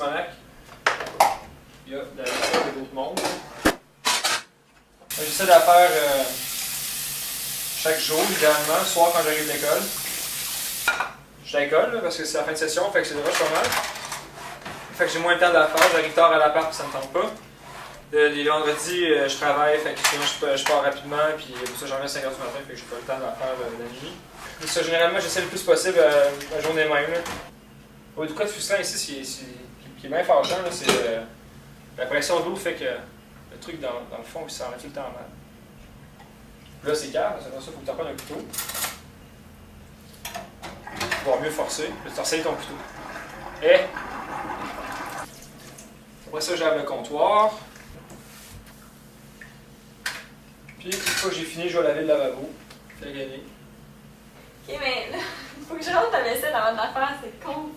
Simonac. Il y a de la vaisselle de d'autres mondes. J'essaie de la faire chaque jour, idéalement, le soir quand j'arrive de l'école. Je suis à l'école parce que c'est la fin de session, fait que c'est déjà pas mal. Fait que j'ai moins le temps de la faire, j'arrive tard à l'appart puis ça me tente pas. Les vendredis, je travaille, fait que sinon je pars rapidement, puis pour ça j'en viens à 5h du matin, fait que j'ai pas le temps de la faire la nuit. Mais ça, généralement, j'essaie le plus possible la journée même. Au du cas de frustrant ici, qui est bien fâchant, c'est la pression d'eau fait que le truc dans le fond, puis ça en met tout le temps mal. Là, c'est calme, c'est pour ça qu'il faut que tu reprennes un couteau. Pour pouvoir mieux forcer, puis tu resserres ton couteau. Et après ça, j'lave le comptoir. Puis, une fois que j'ai fini, je vais laver le lavabo. Je vais gagner. Ok, mais là, faut que je rentre ta vaisselle avant de la faire, c'est con.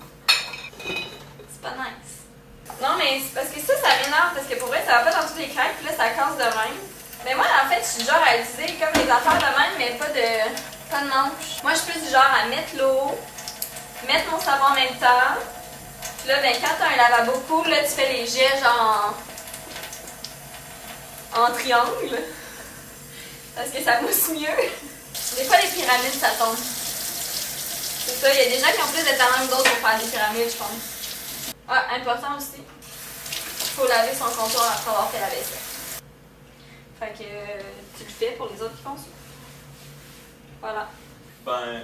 C'est pas nice. Non, mais c'est parce que ça m'énerve, parce que pour vrai, ça va pas dans tous les craques, puis là, ça casse de même. Mais moi, en fait, je suis du genre à utiliser comme les affaires de même, mais pas de manche. Moi, je suis plus du genre à mettre l'eau, mettre mon savon en même temps. Puis là, ben, quand t'as un lavabo cool, là, tu fais les jets genre en triangle. Parce que ça mousse mieux. Des fois, les pyramides, ça tombe. C'est ça, il y a des gens qui ont plus de talent que d'autres pour faire des pyramides, je pense. Ah, important aussi, il faut laver son comptoir après avoir fait la vaisselle. Fait que tu le fais pour les autres qui font ça. Voilà. Ben,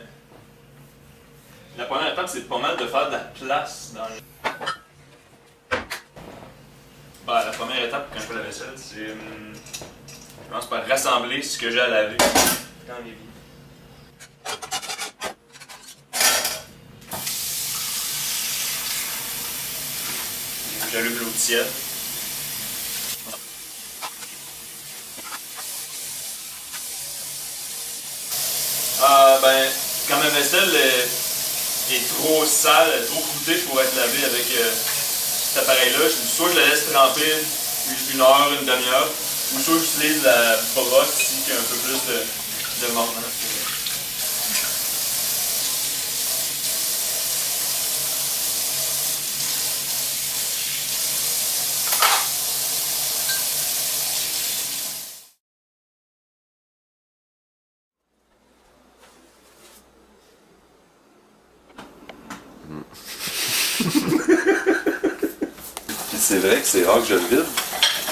la première étape, c'est pas mal de faire de la place dans le... Ben, la première étape quand je fais la vaisselle, c'est... je commence par rassembler ce que j'ai à laver dans les vies. J'allume l'eau tiède. Ben, quand ma vaisselle est trop sale, trop croûtée pour être lavée avec cet appareil-là, soit je la laisse tremper une heure, une demi-heure, ou soit j'utilise la brosse ici qui a un peu plus de mordant. Puis c'est vrai que c'est rare que je le vide,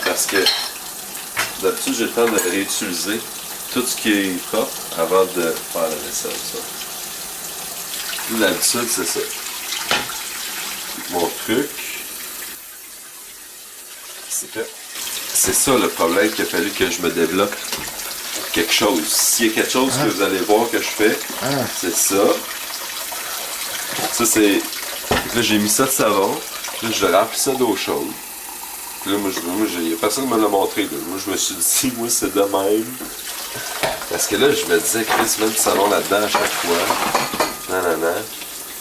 parce que d'habitude j'ai le temps de réutiliser tout ce qui est propre avant de faire la vaisselle. Ça. D'habitude c'est ça. Mon truc, c'est que c'est ça le problème qu'il a fallu que je me développe quelque chose. S'il y a quelque chose que vous allez voir que je fais, c'est ça. Ça c'est. Là j'ai mis ça de savon, là je remplis ça d'eau chaude. Puis là moi il y a personne qui me l'a montré. Là. Moi je me suis dit, moi c'est de même. Parce que là je me disais, Chris, même du savon là-dedans à chaque fois. Non.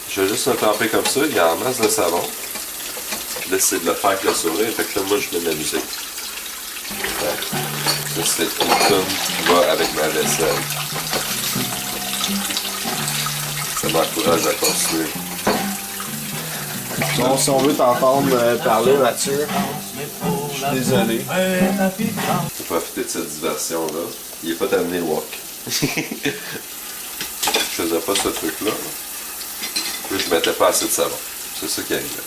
Je vais juste le tremper comme ça, il y a en masse de savon. Puis là c'est de le faire avec le sourire, fait que là moi je vais m'amuser. Ça c'est une tonne qui va avec ma vaisselle. Ça m'encourage à continuer. Bon, si on veut t'entendre parler, Mathieu, je suis désolé. Faut profiter de cette diversion-là. Il est pas terminé le walk. Je faisais pas ce truc-là. Là, je mettais pas assez de savon. C'est ça qui arrivait.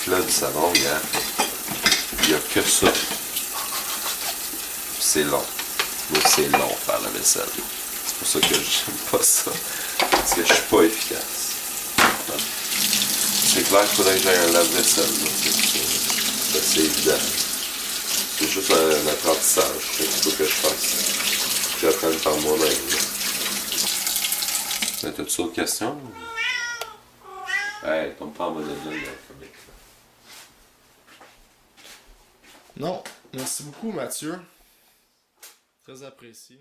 Puis là, du savon, il y a que ça. Puis c'est long. Moi, c'est long faire la vaisselle. C'est pour ça que j'aime pas ça. Parce que je suis pas efficace. C'est clair qu'il faudrait que j'aille un lave-vaisselle. C'est évident. C'est juste un apprentissage qu'il faut que je fasse. Que j'apprenne par moi-même. T'as-tu d'autres questions? Hey, tombe pas en mode de Non, merci beaucoup, Mathieu. Très apprécié.